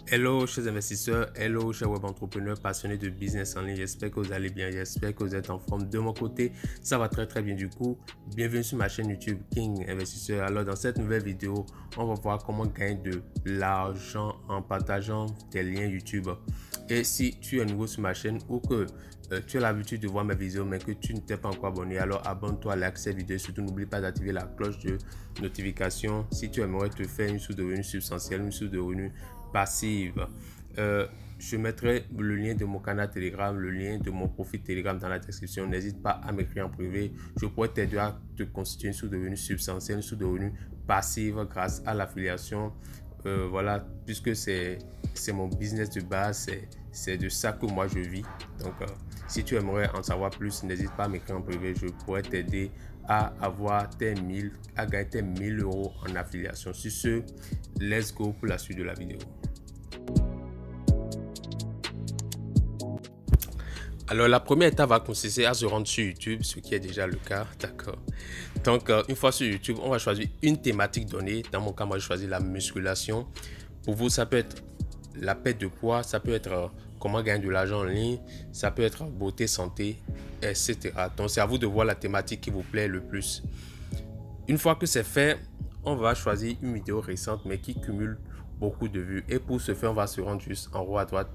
Hello chers investisseurs, hello chers web entrepreneurs passionnés de business en ligne, j'espère que vous allez bien, j'espère que vous êtes en forme. De mon côté, ça va très bien du coup. Bienvenue sur ma chaîne YouTube King Investisseur. Alors dans cette nouvelle vidéo, on va voir comment gagner de l'argent en partageant tes liens YouTube. Et si tu es nouveau sur ma chaîne ou que tu as l'habitude de voir mes vidéos mais que tu ne t'es pas encore abonné, alors abonne-toi, like cette vidéo et surtout n'oublie pas d'activer la cloche de notification si tu aimerais te faire une source de revenus substantielle, une source de revenus passive. Je mettrai le lien de mon canal Telegram, le lien de mon profil Telegram dans la description. N'hésite pas à m'écrire en privé. Je pourrais t'aider à te constituer une source de revenus substantielle, une source de revenus passive grâce à l'affiliation. Voilà, puisque c'est mon business de base, c'est de ça que moi je vis. Donc, si tu aimerais en savoir plus, n'hésite pas à m'écrire en privé. Je pourrais t'aider à avoir à gagner tes 1000 euros en affiliation. Sur ce, let's go pour la suite de la vidéo. Alors, la première étape va consister à se rendre sur YouTube, ce qui est déjà le cas, d'accord. Donc, une fois sur YouTube, on va choisir une thématique donnée. Dans mon cas, moi, je choisis la musculation. Pour vous, ça peut être la perte de poids, ça peut être comment gagner de l'argent en ligne, ça peut être beauté, santé, etc. Donc, c'est à vous de voir la thématique qui vous plaît le plus. Une fois que c'est fait, on va choisir une vidéo récente, mais qui cumule beaucoup de vues. Et pour ce faire, on va se rendre juste en haut à droite,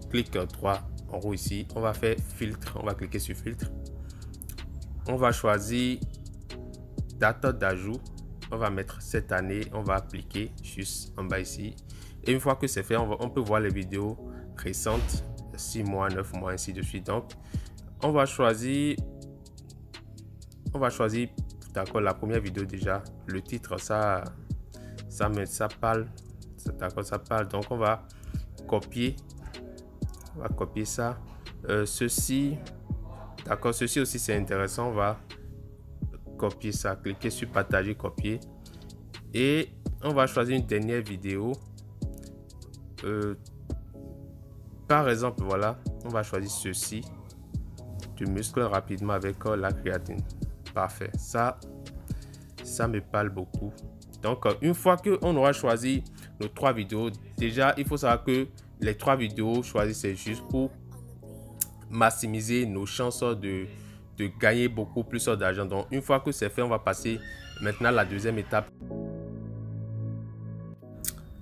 clic droit en haut ici, on va faire filtre, on va cliquer sur filtre, on va choisir date d'ajout, on va mettre cette année, on va appliquer juste en bas ici, et une fois que c'est fait, on peut voir les vidéos récentes, 6 mois, 9 mois, ainsi de suite. Donc on va choisir d'accord, la première vidéo. Déjà le titre, ça parle, d'accord, ça parle. Donc on va copier ça. Ceci, d'accord, ceci aussi c'est intéressant. On va copier ça, cliquer sur partager, copier, et on va choisir une dernière vidéo. Par exemple, voilà, on va choisir ceci, tu muscles rapidement avec la créatine. Parfait, ça me parle beaucoup. Donc une fois que on aura choisi nos 3 vidéos, déjà il faut savoir que les 3 vidéos choisies, c'est juste pour maximiser nos chances de gagner beaucoup plus d'argent. Donc une fois que c'est fait, on va passer maintenant à la deuxième étape.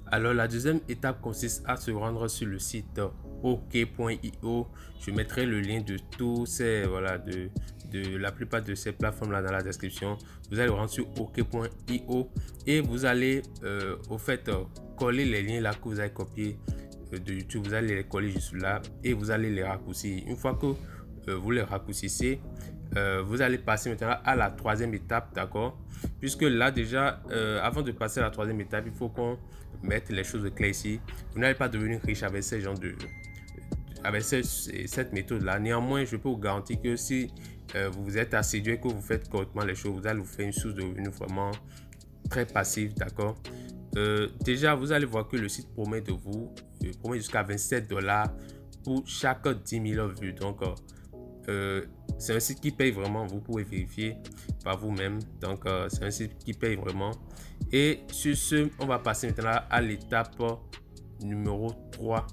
Alors la deuxième étape consiste à se rendre sur le site ok.io. Je mettrai le lien de tous ces, voilà, de la plupart de ces plateformes là dans la description. Vous allez rendre sur ok.io et vous allez au fait coller les liens là que vous avez copiés de YouTube. Vous allez les coller juste là et vous allez les raccourcir. Une fois que vous les raccourcissez, vous allez passer maintenant à la troisième étape, d'accord, puisque là déjà avant de passer à la troisième étape, il faut qu'on mette les choses claires ici. Vous n'allez pas devenir riche avec ces gens avec cette méthode là. Néanmoins, je peux vous garantir que si vous êtes assidu et que vous faites correctement les choses, vous allez vous faire une source de revenus vraiment très passive, d'accord. Déjà vous allez voir que le site promet promet jusqu'à 27 $ pour chaque 10 000 vues. Donc c'est un site qui paye vraiment, vous pouvez vérifier par vous-même. Donc c'est un site qui paye vraiment. Et sur ce, on va passer maintenant à l'étape numéro 3.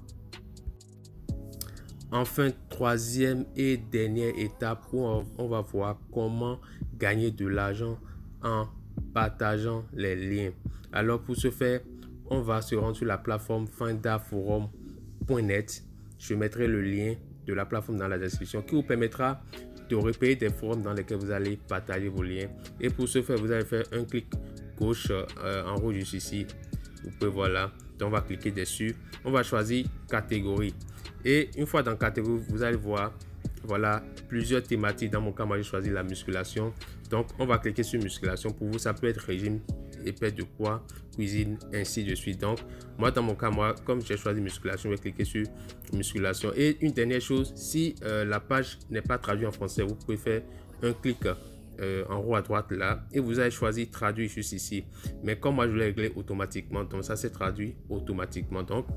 Enfin, troisième et dernière étape où on va voir comment gagner de l'argent en partageant les liens. Alors pour ce faire, on va se rendre sur la plateforme findaforum.net. Je mettrai le lien de la plateforme dans la description qui vous permettra de repérer des forums dans lesquels vous allez partager vos liens. Et pour ce faire, vous allez faire un clic gauche en haut juste ici. Vous pouvez, voilà, donc on va cliquer dessus. On va choisir catégorie. Et une fois dans catégorie, vous allez voir, voilà, plusieurs thématiques. Dans mon cas, moi j'ai choisi la musculation. Donc on va cliquer sur musculation. Pour vous, ça peut être régime et perte de poids, cuisine, ainsi de suite. Donc moi dans mon cas, comme j'ai choisi musculation, je vais cliquer sur musculation. Et une dernière chose, si la page n'est pas traduite en français, vous pouvez faire un clic en haut à droite là et vous allez choisir traduire juste ici. Mais comme moi je l'ai réglé automatiquement, donc ça s'est traduit automatiquement. Donc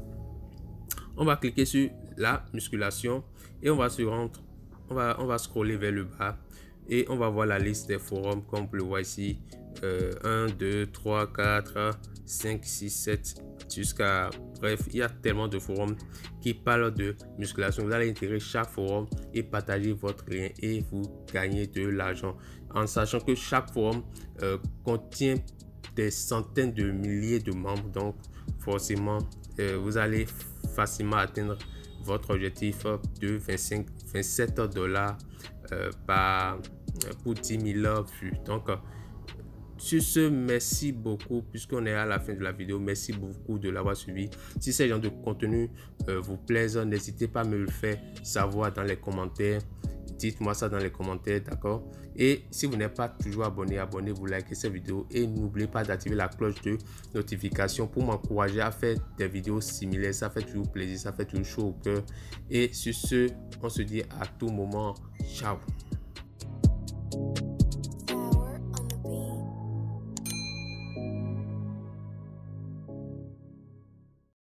on va cliquer sur la musculation et on va se rendre, on va scroller vers le bas et on va voir la liste des forums comme vous le voyez ici. 1, 2, 3, 4, 5, 6, 7 jusqu'à... Bref, il y a tellement de forums qui parlent de musculation. Vous allez intégrer chaque forum et partager votre lien et vous gagnez de l'argent. En sachant que chaque forum contient des centaines de milliers de membres. Donc, forcément, vous allez facilement atteindre votre objectif de 27 $ pour 10 000 vues. Donc, sur ce, merci beaucoup, puisqu'on est à la fin de la vidéo. Merci beaucoup de l'avoir suivi. Si ce genre de contenu vous plaise, n'hésitez pas à me le faire savoir dans les commentaires. Dites-moi ça dans les commentaires, d'accord? Et si vous n'êtes pas toujours abonné, abonnez-vous, likez cette vidéo et n'oubliez pas d'activer la cloche de notification pour m'encourager à faire des vidéos similaires. Ça fait toujours plaisir, ça fait toujours chaud au cœur. Et sur ce, on se dit à tout moment, ciao!